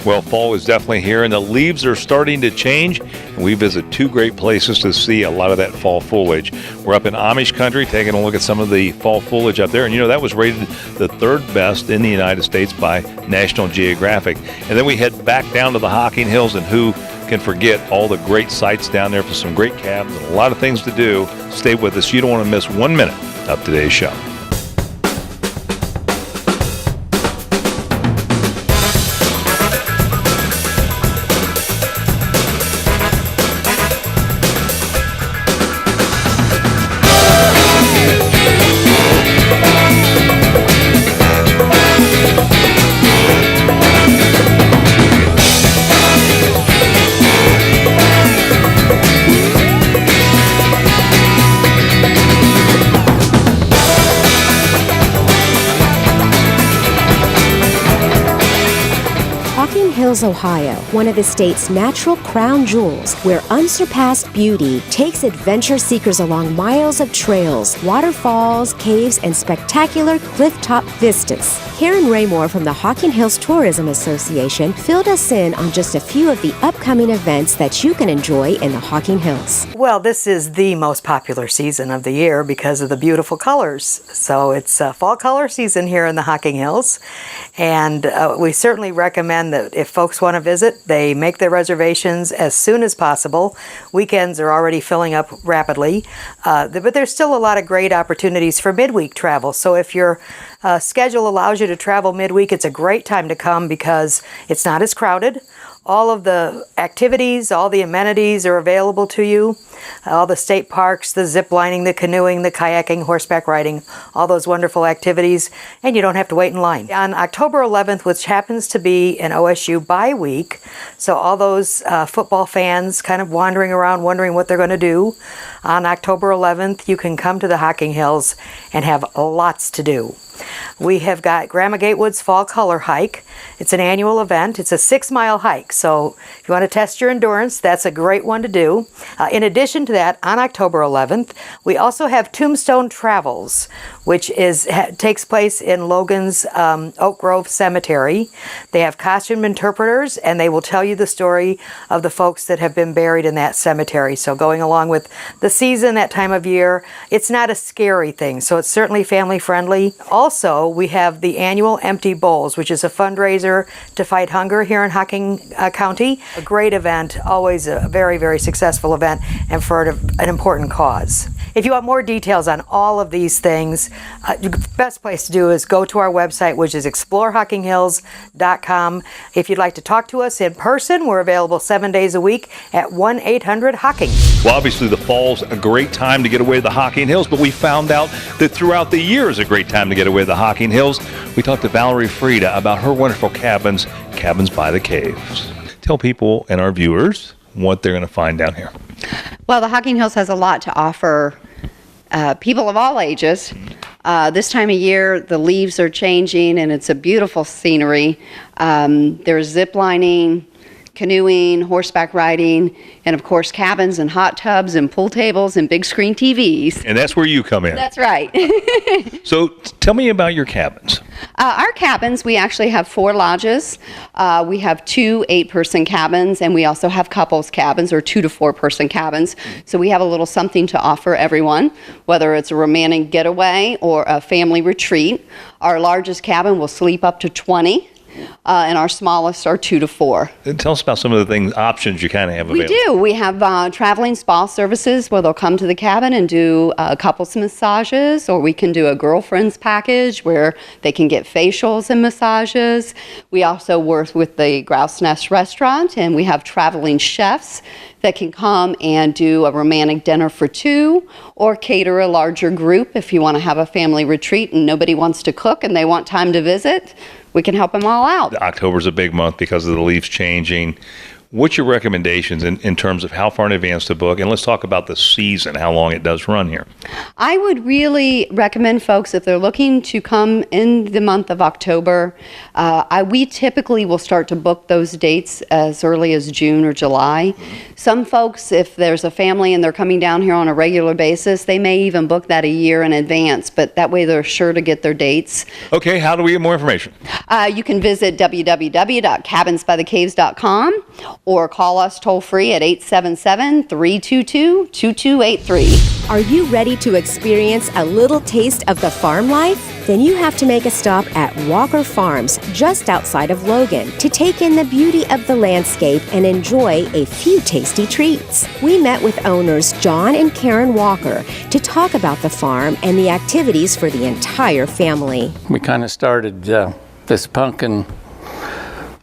Well, fall is definitely here, and the leaves are starting to change. And we visit two great places to see a lot of that fall foliage. We're up in Amish country taking a look at some of the fall foliage up there. And, that was rated the third best in the United States by National Geographic. And then we head back down to the Hocking Hills, and who can forget all the great sights down there for some great cabins and a lot of things to do. Stay with us. You don't want to miss 1 minute of today's show. Ohio, one of the state's natural crown jewels, where unsurpassed beauty takes adventure seekers along miles of trails, waterfalls, caves, and spectacular clifftop vistas. Karen Raymore from the Hocking Hills Tourism Association filled us in on just a few of the upcoming events that you can enjoy in the Hocking Hills. Well, this is the most popular season of the year because of the beautiful colors. So it's fall color season here in the Hocking Hills, and we certainly recommend that if folks want to visit, they make their reservations as soon as possible. Weekends are already filling up rapidly, but there's still a lot of great opportunities for midweek travel. So if your schedule allows you to travel midweek, it's a great time to come because it's not as crowded. All of the activities, all the amenities are available to you. All the state parks, the zip lining, the canoeing, the kayaking, horseback riding, all those wonderful activities, and you don't have to wait in line. On October 11th, which happens to be an OSU bye week, so all those football fans kind of wandering around wondering what they're going to do, on October 11th, you can come to the Hocking Hills and have lots to do. We have got Grandma Gatewood's Fall Color Hike. It's an annual event. It's a 6-mile hike, so if you want to test your endurance, that's a great one to do. In addition to that, on October 11th, we also have Tombstone Travels, which takes place in Logan's Oak Grove Cemetery. They have costume interpreters, and they will tell you the story of the folks that have been buried in that cemetery. So going along with the season, that time of year, it's not a scary thing, so it's certainly family friendly. Also, we have the annual Empty Bowls, which is a fundraiser to fight hunger here in Hocking County. A great event, always a very, very successful event, and for an important cause. If you want more details on all of these things, the best place to do is go to our website, which is explorehockingHills.com. If you'd like to talk to us in person, we're available 7 days a week at 1-800-HOCKING. Well, obviously the fall's a great time to get away to the Hocking Hills, but we found out that throughout the year is a great time to get away to the Hocking Hills. We talked to Valerie Freda about her wonderful cabins by the caves. Tell people and our viewers what they're going to find down here. Well, the Hocking Hills has a lot to offer people of all ages. This time of year, the leaves are changing, and it's a beautiful scenery. There's zip lining, canoeing, horseback riding, and of course cabins and hot tubs and pool tables and big screen TVs. And that's where you come in. That's right. So tell me about your cabins. Our cabins, we actually have 4 lodges. We have 2 8-person cabins, and we also have couples cabins or 2 to 4-person cabins. So we have a little something to offer everyone, whether it's a romantic getaway or a family retreat. Our largest cabin will sleep up to 20. And our smallest are 2 to 4. Tell us about some of the options you kind of have available. We do. We have traveling spa services where they'll come to the cabin and do couples massages, or we can do a girlfriend's package where they can get facials and massages. We also work with the Grouse Nest Restaurant, and we have traveling chefs that can come and do a romantic dinner for 2 or cater a larger group if you want to have a family retreat and nobody wants to cook and they want time to visit. We can help them all out. October's a big month because of the leaves changing. What's your recommendations in terms of how far in advance to book? And let's talk about the season, how long it does run here. I would really recommend folks, if they're looking to come in the month of October, we typically will start to book those dates as early as June or July. Some folks, if there's a family and they're coming down here on a regular basis, they may even book that a year in advance, but that way they're sure to get their dates. Okay, how do we get more information? You can visit www.cabinsbythecaves.com or call us toll free at 877-322-2283. Are you ready to experience a little taste of the farm life? Then you have to make a stop at Walker Farms, just outside of Logan, to take in the beauty of the landscape and enjoy a few tasty treats. We met with owners John and Karen Walker to talk about the farm and the activities for the entire family. We kind of started this pumpkin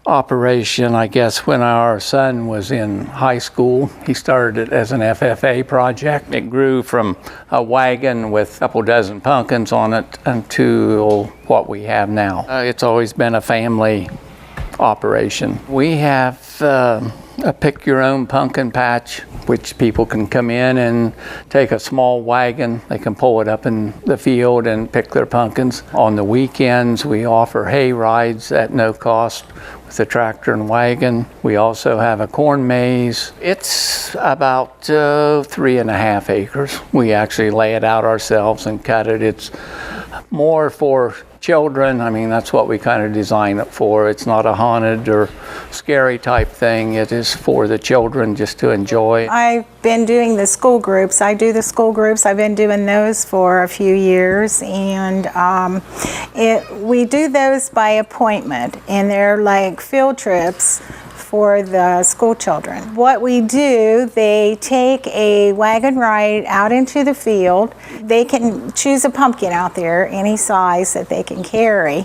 operation, I guess, when our son was in high school. He started it as an FFA project. It grew from a wagon with a couple dozen pumpkins on it until what we have now. It's always been a family operation. We have a pick-your-own pumpkin patch, which people can come in and take a small wagon. They can pull it up in the field and pick their pumpkins. On the weekends, we offer hay rides at no cost with a tractor and wagon. We also have a corn maze. It's about 3.5 acres. We actually lay it out ourselves and cut it. It's more for children. I mean, that's what we kind of design it for. It's not a haunted or scary type thing. It is for the children just to enjoy. I've been doing the school groups. I do the school groups. I've been doing those for a few years, and we do those by appointment, and they're like field trips for the school children. What we do, they take a wagon ride out into the field. They can choose a pumpkin out there, any size that they can carry.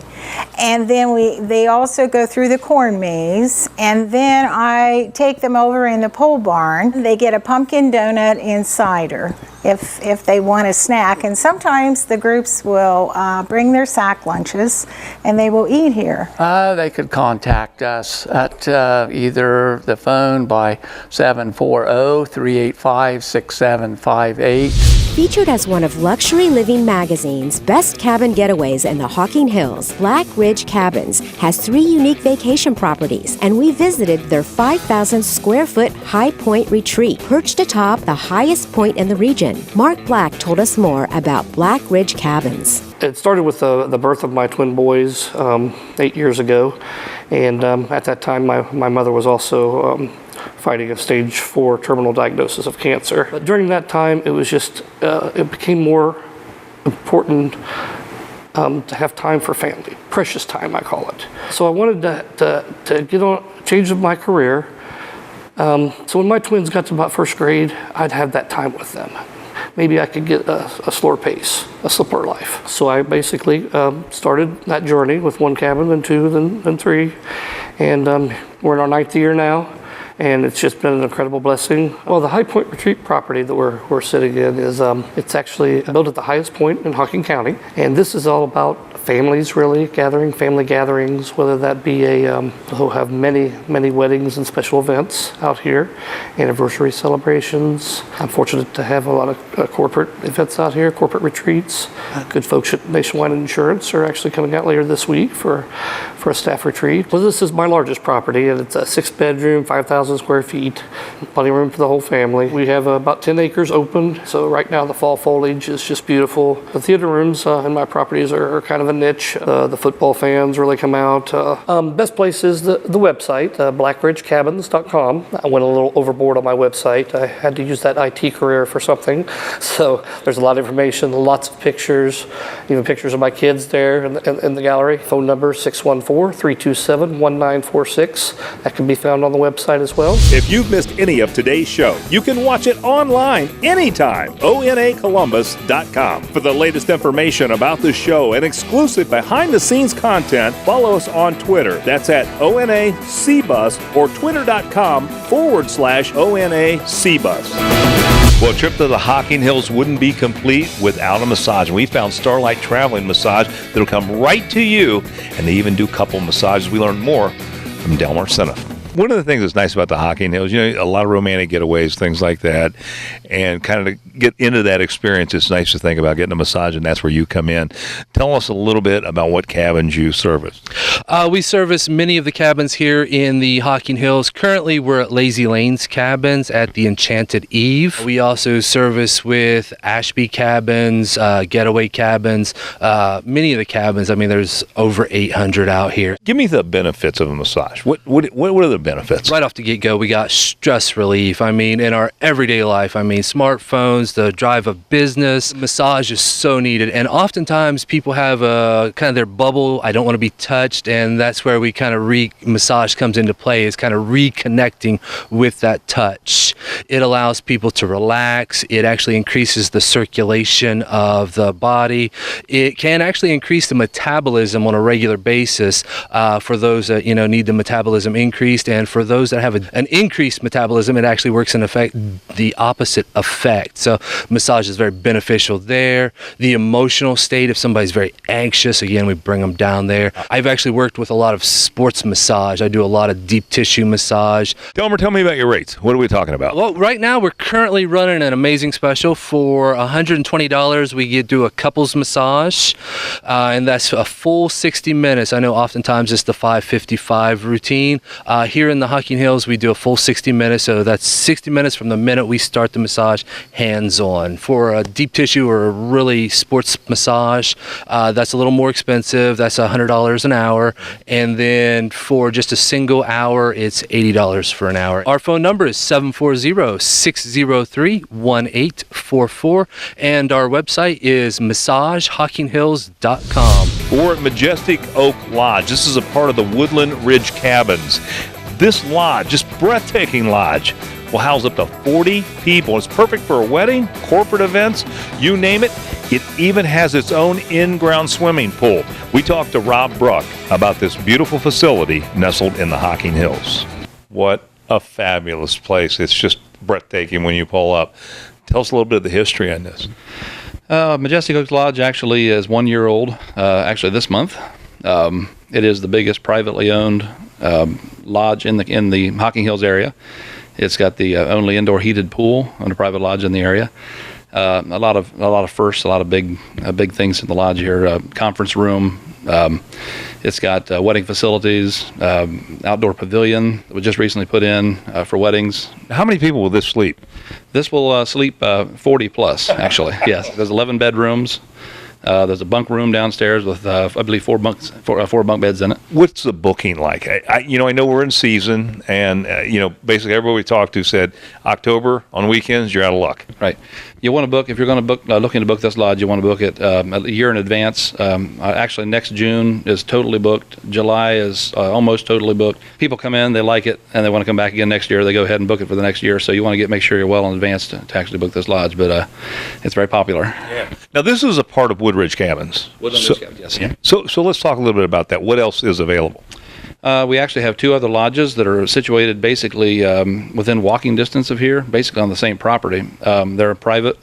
And then they also go through the corn maze, and then I take them over in the pole barn. They get a pumpkin donut and cider if they want a snack. And sometimes the groups will bring their sack lunches and they will eat here. They could contact us at either the phone by 740-385-6758. Featured as one of Luxury Living Magazine's best cabin getaways in the Hocking Hills, Black Ridge Cabins has 3 unique vacation properties, and we visited their 5,000 square foot High Point retreat, perched atop the highest point in the region. Mark Black told us more about Black Ridge Cabins. It started with the birth of my twin boys 8 years ago, and at that time my mother was also fighting a stage 4 terminal diagnosis of cancer. But during that time, it was just, it became more important to have time for family. Precious time, I call it. So I wanted to get on, change my career. So when my twins got to about first grade, I'd have that time with them. Maybe I could get a slower pace, a simpler life. So I basically started that journey with 1 cabin, then 2, then 3. And we're in our 9th year now. And it's just been an incredible blessing. Well, the High Point Retreat property that we're sitting in is, it's actually built at the highest point in Hocking County. And this is all about families really gathering, family gatherings, whether that be we'll have many weddings and special events out here, anniversary celebrations. I'm fortunate to have a lot of corporate events out here, corporate retreats. Good folks at Nationwide Insurance are actually coming out later this week for a staff retreat. Well, this is my largest property, and it's a 6-bedroom, 5,000 square feet, plenty of room for the whole family. We have about 10 acres open, so right now the fall foliage is just beautiful. The theater rooms in my properties are kind of a niche. The football fans really come out. Best place is the website, blackridgecabins.com. I went a little overboard on my website. I had to use that IT career for something. So there's a lot of information, lots of pictures, even pictures of my kids there in the gallery. Phone number 614-327-1946. That can be found on the website as well. If you've missed any of today's show, you can watch it online anytime. ONAColumbus.com. For the latest information about the show and exclusive behind-the-scenes content, follow us on Twitter. That's at ONACBus or twitter.com/ONACBus. Well, a trip to the Hocking Hills wouldn't be complete without a massage. We found Starlight Traveling Massage that'll come right to you, and they even do couple massages. We learned more from Delmar Sinift. One of the things that's nice about the Hocking Hills, a lot of romantic getaways, things like that, and kind of to get into that experience, it's nice to think about getting a massage, and that's where you come in. Tell us a little bit about what cabins you service. We service many of the cabins here in the Hocking Hills. Currently, we're at Lazy Lane's cabins at the Enchanted Eve. We also service with Ashby cabins, getaway cabins, many of the cabins. I mean, there's over 800 out here. Give me the benefits of a massage. What are the benefits? Right off the get-go, we got stress relief. I mean, in our everyday life, smartphones, the drive of business, massage is so needed. And oftentimes people have kind of their bubble, I don't want to be touched, and that's where we kind of massage comes into play, is kind of reconnecting with that touch. It allows people to relax. It actually increases the circulation of the body. It can actually increase the metabolism on a regular basis for those that need the metabolism increased, and for those that have an increased metabolism, it actually works in effect the opposite effect. So massage is very beneficial there. The emotional state, if somebody's very anxious, again, we bring them down there. I've actually worked with a lot of sports massage. I do a lot of deep tissue massage. Delmar, tell me about your rates. What are we talking about? Well, right now we're currently running an amazing special. For $120, we do a couples massage, and that's a full 60 minutes. I know oftentimes it's the 5:55 routine. Here in the Hocking Hills, we do a full 60 minutes, so that's 60 minutes from the minute we start the massage, hands-on. For a deep tissue or a really sports massage, that's a little more expensive. That's $100 an hour. And then for just a single hour, it's $80 for an hour. Our phone number is 740-603-1844, and our website is massagehockinghills.com. Or Majestic Oak Lodge. This is a part of the Woodland Ridge Cabins. This lodge, just breathtaking lodge, will house up to 40 people. It's perfect for a wedding, corporate events, you name it. It even has its own in-ground swimming pool. We talked to Rob Brunk about this beautiful facility nestled in the Hocking Hills. What a fabulous place. It's just breathtaking when you pull up. Tell us a little bit of the history on this. Majestic Oaks Lodge actually is 1 year old, actually this month. It is the biggest privately owned lodge in the Hocking Hills area. It's got the only indoor heated pool on a private lodge in the area. A lot of firsts, a lot of big things in the lodge here. Conference room. It's got wedding facilities, outdoor pavilion that was just recently put in for weddings. How many people will this sleep? This will sleep 40 plus, actually. Yes, there's 11 bedrooms. There's a bunk room downstairs with, I believe, four bunk beds in it. What's the booking like? I know we're in season, and basically everybody we talked to said October on weekends you're out of luck. Right. You want to book, if you're going to book, looking to book this lodge, you want to book it a year in advance. Actually, next June is totally booked. July is almost totally booked. People come in, they like it, and they want to come back again next year. They go ahead and book it for the next year. So you want to make sure you're well in advance to actually book this lodge. But it's very popular. Yeah. Now this is a part of Woodridge Cabins. Woodland Ridge Cabins, yes. Yeah. So let's talk a little bit about that. What else is available? We actually have two other lodges that are situated basically within walking distance of here, basically on the same property. They're private,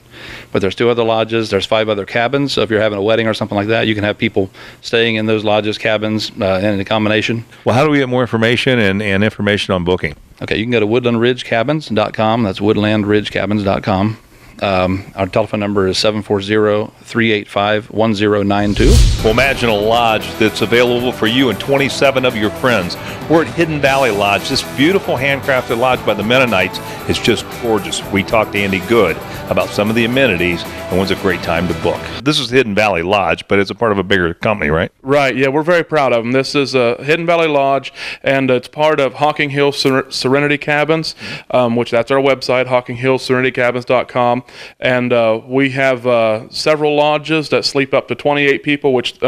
but there's two other lodges. There's 5 other cabins. So if you're having a wedding or something like that, you can have people staying in those lodges, cabins, in a combination. Well, how do we get more information and information on booking? Okay, you can go to woodlandridgecabins.com. That's woodlandridgecabins.com. Our telephone number is 740-385-1092. Well, imagine a lodge that's available for you and 27 of your friends. We're at Hidden Valley Lodge. This beautiful handcrafted lodge by the Mennonites is just gorgeous. We talked to Andy Good about some of the amenities and when's a great time to book. This is Hidden Valley Lodge, but it's a part of a bigger company, right? Right, yeah, we're very proud of them. This is Hidden Valley Lodge, and it's part of Hocking Hills Serenity Cabins, which that's our website, hockinghillserenitycabins.com. And we have several lodges that sleep up to 28 people, which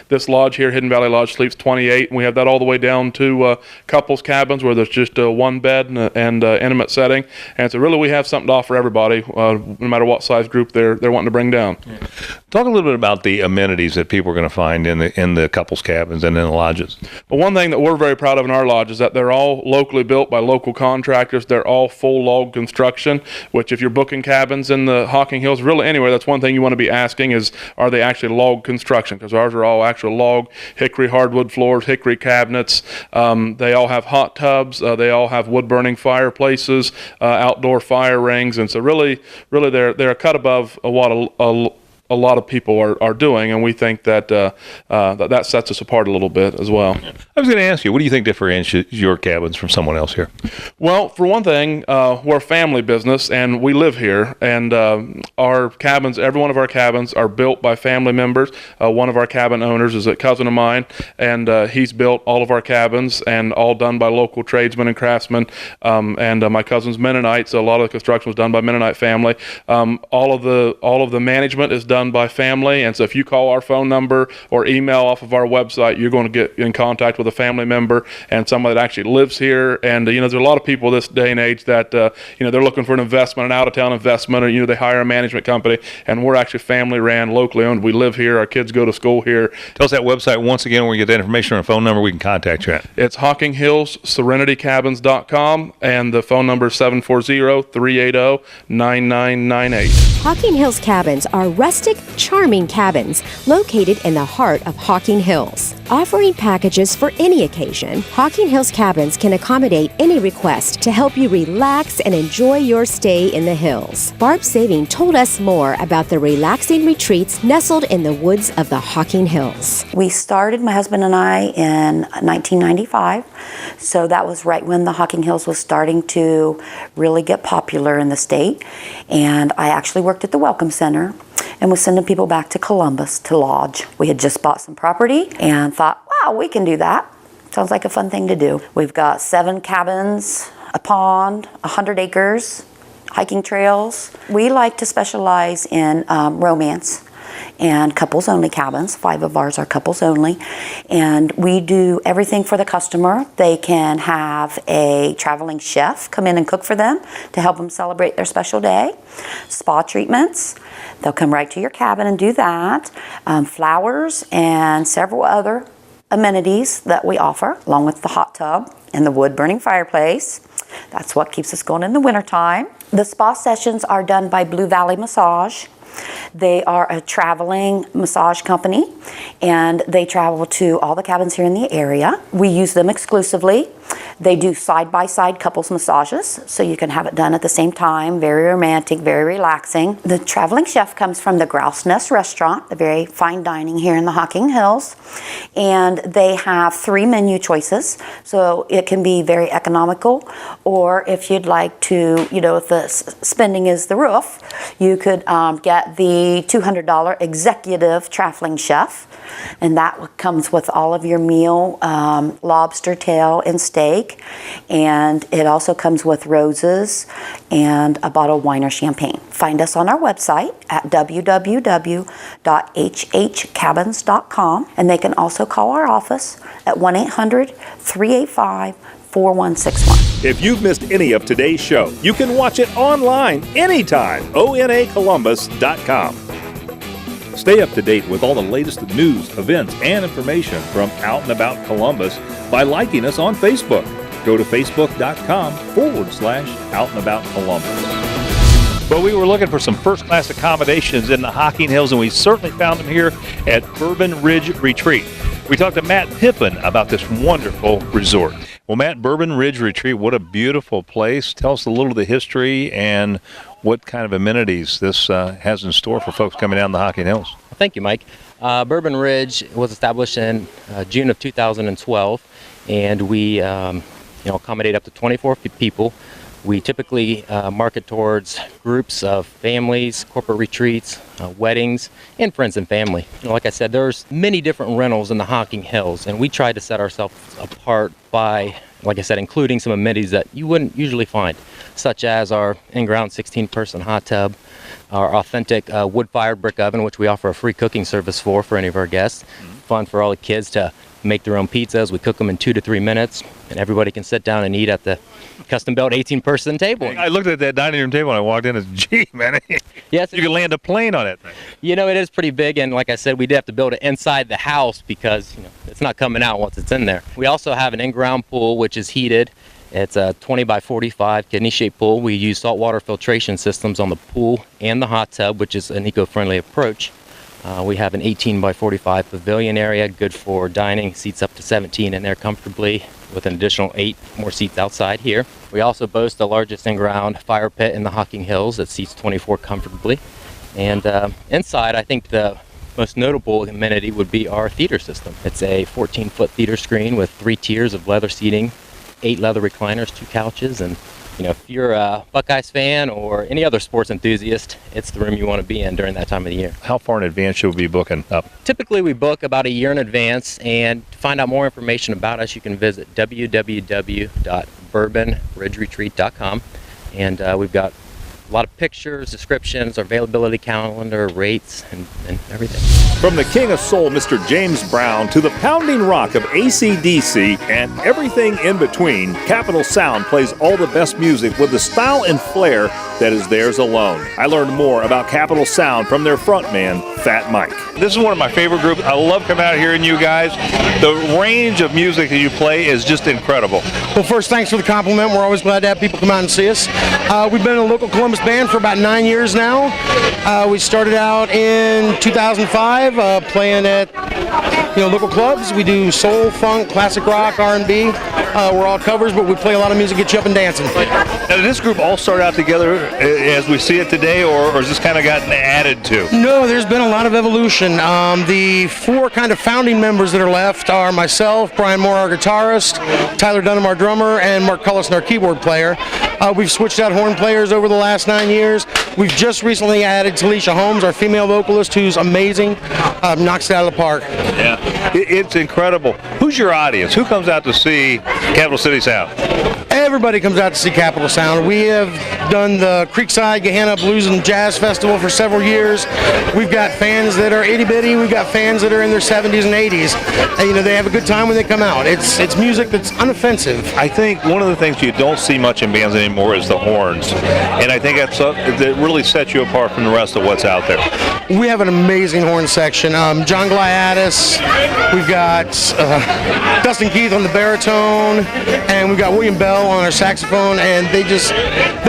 this lodge here, Hidden Valley Lodge, sleeps 28. And we have that all the way down to couples cabins where there's just one bed and intimate setting. And so really we have something to offer everybody, no matter what size group they're wanting to bring down. Yeah. Talk a little bit about the amenities that people are going to find in the couples cabins and in the lodges. Well, one thing that we're very proud of in our lodge is that they're all locally built by local contractors. They're all full log construction, which if you're booking cabins in the Hocking Hills, really anywhere, that's one thing you want to be asking is, are they actually log construction? Because ours are all actual log, hickory hardwood floors, hickory cabinets. They all have hot tubs. They all have wood-burning fireplaces, outdoor fire rings. And so really they're a cut above what a lot of people are doing, and we think that that sets us apart a little bit as well. I was going to ask you, what do you think differentiates your cabins from someone else here? Well, for one thing, we're a family business, and we live here, and our cabins, every one of our cabins are built by family members. One of our cabin owners is a cousin of mine, and he's built all of our cabins, and all done by local tradesmen and craftsmen, and my cousin's Mennonite, so a lot of the construction was done by Mennonite family. All of the management is done by family, and so if you call our phone number or email off of our website, you're going to get in contact with a family member and somebody that actually lives here. And there's a lot of people this day and age that they're looking for an investment, an out-of-town investment, or they hire a management company, and we're actually family ran, locally owned. We live here, our kids go to school here. Tell us that website once again where you get that information or a phone number we can contact you at. It's Hocking Hills SerenityCabins.com, and the phone number is 740-380-9998. Hocking Hills Cabins are rustic, charming cabins located in the heart of Hocking Hills. Offering packages for any occasion, Hocking Hills Cabins can accommodate any request to help you relax and enjoy your stay in the hills. Barb Saving told us more about the relaxing retreats nestled in the woods of the Hocking Hills. We started, my husband and I, in 1995, so that was right when the Hocking Hills was starting to really get popular in the state, and I actually worked at the Welcome Center and was sending people back to Columbus to lodge. We had just bought some property and thought, wow, we can do that. Sounds like a fun thing to do. We've got 7 cabins, a pond, 100 acres, hiking trails. We like to specialize in romance and couples only cabins. 5 of ours are couples only, and we do everything for the customer. They can have a traveling chef come in and cook for them to help them celebrate their special day. Spa treatments, they'll come right to your cabin and do that. Flowers and several other amenities that we offer, along with the hot tub and the wood burning fireplace. That's what keeps us going in the wintertime. The spa sessions are done by Blue Valley Massage. They are a traveling massage company, and they travel to all the cabins here in the area. We use them exclusively. They do side-by-side couples massages, so you can have it done at the same time. Very romantic, very relaxing. The traveling chef comes from the Grouse Nest Restaurant, a very fine dining here in the Hocking Hills, and they have 3 menu choices, so it can be very economical, or if you'd like to, if the spending is the roof, you could get the $200 executive traveling chef, and that comes with all of your meal, lobster tail and steak, and it also comes with roses and a bottle of wine or champagne. Find us on our website at www.hhcabins.com, and they can also call our office at 1-800-385-4161. If you've missed any of today's show, you can watch it online anytime. ONAColumbus.com. Stay up to date with all the latest news, events, and information from Out and About Columbus by liking us on Facebook. Go to facebook.com/Out and About Columbus. Well, we were looking for some first-class accommodations in the Hocking Hills, and we certainly found them here at Bourbon Ridge Retreat. We talked to Matt Pippin about this wonderful resort. Well, Matt, Bourbon Ridge Retreat, what a beautiful place. Tell us a little of the history and what kind of amenities this has in store for folks coming down the Hocking Hills. Thank you, Mike. Bourbon Ridge was established in June of 2012, and we accommodate up to 24 people. We typically market towards groups of families, corporate retreats, weddings, and friends and family. Like I said, there's many different rentals in the Hocking Hills, and we try to set ourselves apart by, like I said, including some amenities that you wouldn't usually find, such as our in-ground 16-person hot tub, our authentic wood-fired brick oven, which we offer a free cooking service for any of our guests. Fun for all the kids to make their own pizzas. We cook them in 2 to 3 minutes, and everybody can sit down and eat at the custom-built 18-person table. I looked at that dining room table and I walked in and gee, man, yes, you could land a plane on it. It is pretty big, and like I said, we did have to build it inside the house because it's not coming out once it's in there. We also have an in-ground pool, which is heated, It's a 20 by 45 kidney-shaped pool. We use saltwater filtration systems on the pool and the hot tub, which is an eco-friendly approach. We have an 18 by 45 pavilion area, good for dining, seats up to 17 in there comfortably, with an additional 8 more seats outside here. We also boast the largest in-ground fire pit in the Hocking Hills that seats 24 comfortably. And inside, I think the most notable amenity would be our theater system. It's a 14-foot theater screen with 3 tiers of leather seating, 8 leather recliners, 2 couches, and if you're a Buckeyes fan or any other sports enthusiast, it's the room you want to be in during that time of the year. How far in advance should we be booking up? Typically, we book about a year in advance, and to find out more information about us, you can visit www.bourbonridgeretreat.com, and we've got a lot of pictures, descriptions, our availability calendar, rates, and everything. From the King of Soul, Mr. James Brown, to the pounding rock of AC/DC and everything in between, Capitol Sound plays all the best music with the style and flair that is theirs alone. I learned more about Capitol Sound from their frontman, Fat Mike. This is one of my favorite groups. I love coming out here and you guys. The range of music that you play is just incredible. Well, first, thanks for the compliment. We're always glad to have people come out and see us. We've been a local Columbus band for about 9 years now. We started out in 2005 playing at local clubs. We do soul, funk, classic rock, R&B. We're all covers, but we play a lot of music, get you up and dancing. Now, did this group all start out together as we see it today, or has this kind of gotten added to? No, there's been a lot of evolution. The 4 kind of founding members that are left are myself, Brian Moore, our guitarist, Tyler Dunham, our drummer, and Mark Cullison, our keyboard player. We've switched out horn players over the last 9 years. We've just recently added Talisha Holmes, our female vocalist, who's amazing, knocks it out of the park. Yeah, it's incredible. Who's your audience? Who comes out to see Capital City Sound? Everybody comes out to see Capitol Sound. We have done the Creekside Gahanna Blues and Jazz Festival for several years. We've got fans that are itty-bitty. We've got fans that are in their 70s and 80s. And, they have a good time when they come out. It's music that's unoffensive. I think one of the things you don't see much in bands anymore is the horns. And I think that really sets you apart from the rest of what's out there. We have an amazing horn section. John Gliadis, we've got Dustin Keith on the baritone, and we've got William Bell on our saxophone, and they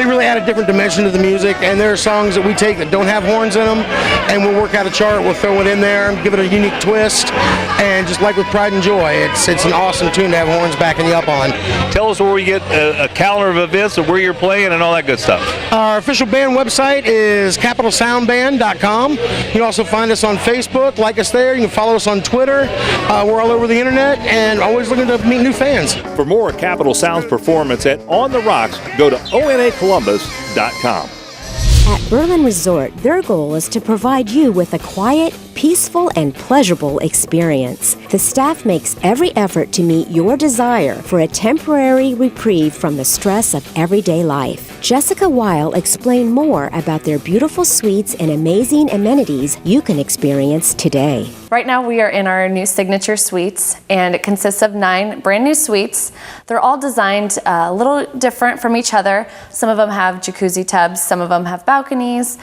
really add a different dimension to the music. And there are songs that we take that don't have horns in them, and we'll work out a chart, we'll throw it in there, give it a unique twist, and just like with Pride and Joy, it's an awesome tune to have horns backing you up on. Tell us where we get a calendar of events and where you're playing and all that good stuff. Our official band website is capitalsoundband.com. You can also find us on Facebook, like us there. You can follow us on Twitter. We're all over the internet and always looking to meet new fans. For more Capitol Sound's performance at On the Rocks, go to onacolumbus.com. At Bourbon Resort, their goal is to provide you with a quiet, peaceful, and pleasurable experience. The staff makes every effort to meet your desire for a temporary reprieve from the stress of everyday life. Jessica Wile explained more about their beautiful suites and amazing amenities you can experience today. Right now we are in our new signature suites, and it consists of 9 brand new suites. They're all designed a little different from each other. Some of them have jacuzzi tubs, some of them have balconies.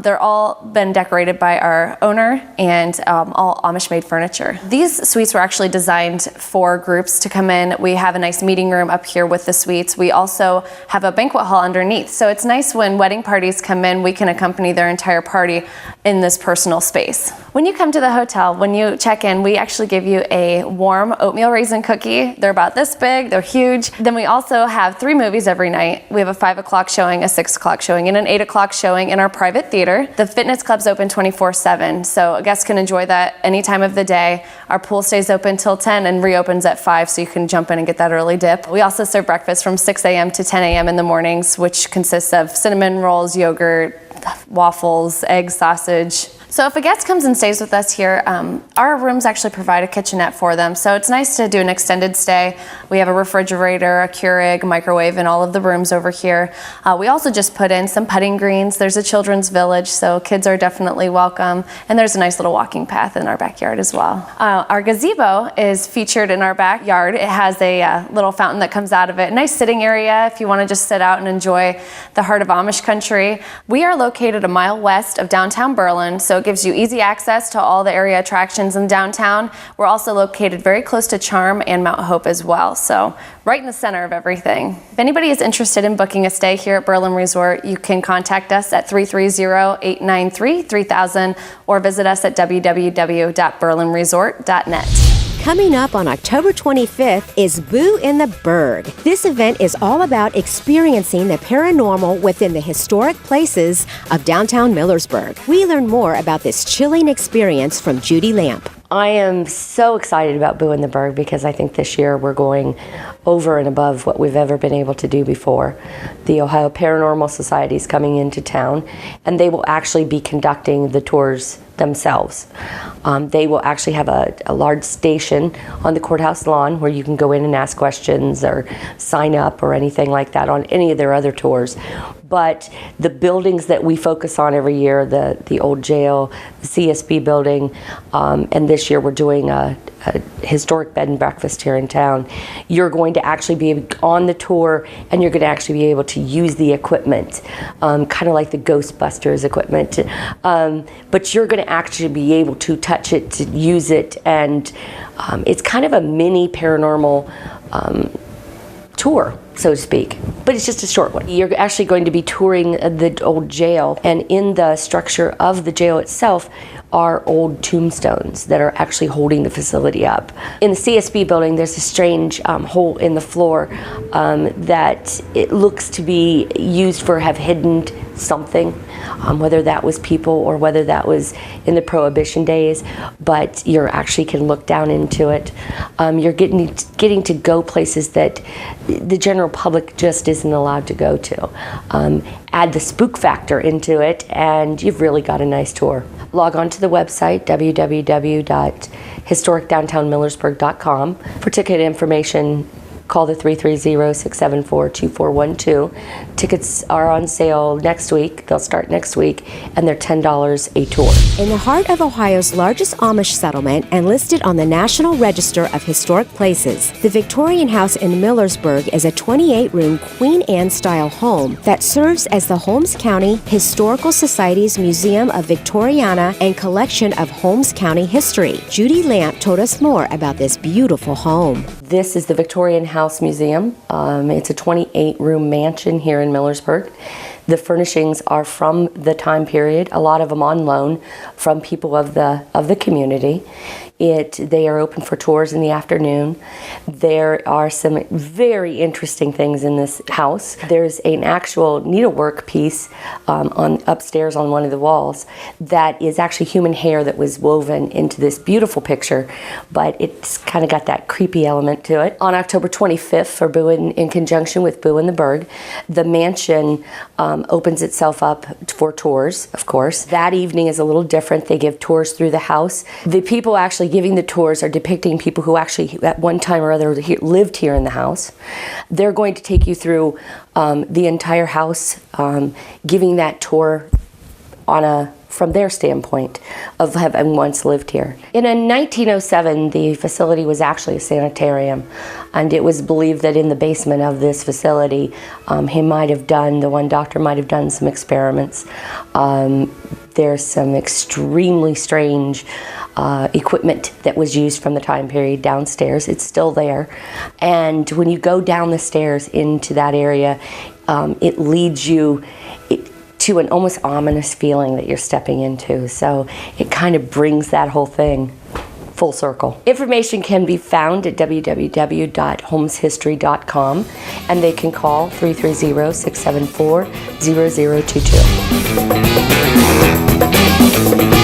They're all been decorated by our owner and all Amish made furniture. These suites were actually designed for groups to come in. We have a nice meeting room up here with the suites. We also have a banquet hall underneath. So it's nice when wedding parties come in, we can accompany their entire party in this personal space. When you come to the hotel, when you check in, we actually give you a warm oatmeal raisin cookie. They're about this big, they're huge. Then we also have 3 movies every night. We have a 5 o'clock showing, a 6 o'clock showing, and an 8 o'clock showing in our private theater. The fitness club's open 24/7, so guests can enjoy that any time of the day. Our pool stays open till 10 and reopens at 5, so you can jump in and get that early dip. We also serve breakfast from 6 a.m. to 10 a.m. in the mornings, which consists of cinnamon rolls, yogurt, waffles, eggs, sausage. So if a guest comes and stays with us here, our rooms actually provide a kitchenette for them. So it's nice to do an extended stay. We have a refrigerator, a Keurig, microwave in all of the rooms over here. We also just put in some putting greens. There's a children's village, so kids are definitely welcome. And there's a nice little walking path in our backyard as well. Our gazebo is featured in our backyard. It has a little fountain that comes out of it. Nice sitting area if you want to just sit out and enjoy the heart of Amish country. We are located a mile west of downtown Berlin, so it gives you easy access to all the area attractions in downtown. We're also located very close to Charm and Mount Hope as well, so right in the center of everything. If anybody is interested in booking a stay here at Berlin Resort, you can contact us at 330-893-3000 or visit us at www.berlinresort.net. Coming up on October 25th is Boo in the Berg. This event is all about experiencing the paranormal within the historic places of downtown Millersburg. We learn more about this chilling experience from Judy Lamp. I am so excited about Boo in the Berg because I think this year we're going over and above what we've ever been able to do before. The Ohio Paranormal Society is coming into town, and they will actually be conducting the tours themselves. They will actually have a large station on the courthouse lawn where you can go in and ask questions or sign up or anything like that on any of their other tours. But the buildings that we focus on every year, the old jail, the CSB building, and this year we're doing a historic bed and breakfast here in town. You're going to actually be on the tour, and you're going to actually be able to use the equipment, kind of like the Ghostbusters equipment. But you're going to actually be able to touch it, to use it, and it's kind of a mini paranormal tour, so to speak, but it's just a short one. You're actually going to be touring the old jail, and in the structure of the jail itself are old tombstones that are actually holding the facility up. In the CSB building, there's a strange hole in the floor that it looks to be used for have hidden something, whether that was people or whether that was in the Prohibition days, but you actually can look down into it. You're getting to go places that the general public just isn't allowed to go to. Add the spook factor into it, and you've really got a nice tour. Log on to the website, www.historicdowntownmillersburg.com. For ticket information, call the 330-674-2412. Tickets are on sale next week. They'll start next week, and they're $10 a tour. In the heart of Ohio's largest Amish settlement and listed on the National Register of Historic Places, the Victorian House in Millersburg is a 28-room Queen Anne-style home that serves as the Holmes County Historical Society's Museum of Victoriana and collection of Holmes County history. Judy Lamp told us more about this beautiful home. This is the Victorian House Museum. It's a 28-room mansion here in Millersburg. The furnishings are from the time period, a lot of them on loan from people of the community. They are open for tours in the afternoon. There are some very interesting things in this house. There's an actual needlework piece upstairs on one of the walls that is actually human hair that was woven into this beautiful picture, but it's kind of got that creepy element to it. On October 25th, for Boo in conjunction with Boo in the Berg, the mansion opens itself up for tours, of course. That evening is a little different. They give tours through the house. The people actually giving the tours are depicting people who actually at one time or other lived here in the house. They're going to take you through the entire house, giving that tour from their standpoint of having once lived here. In 1907, the facility was actually a sanitarium, and it was believed that in the basement of this facility, the one doctor might have done some experiments. There's some extremely strange equipment that was used from the time period downstairs. It's still there. And when you go down the stairs into that area, it leads you to an almost ominous feeling that you're stepping into. So it kind of brings that whole thing full circle. Information can be found at www.homeshistory.com, and they can call 330-674-0022.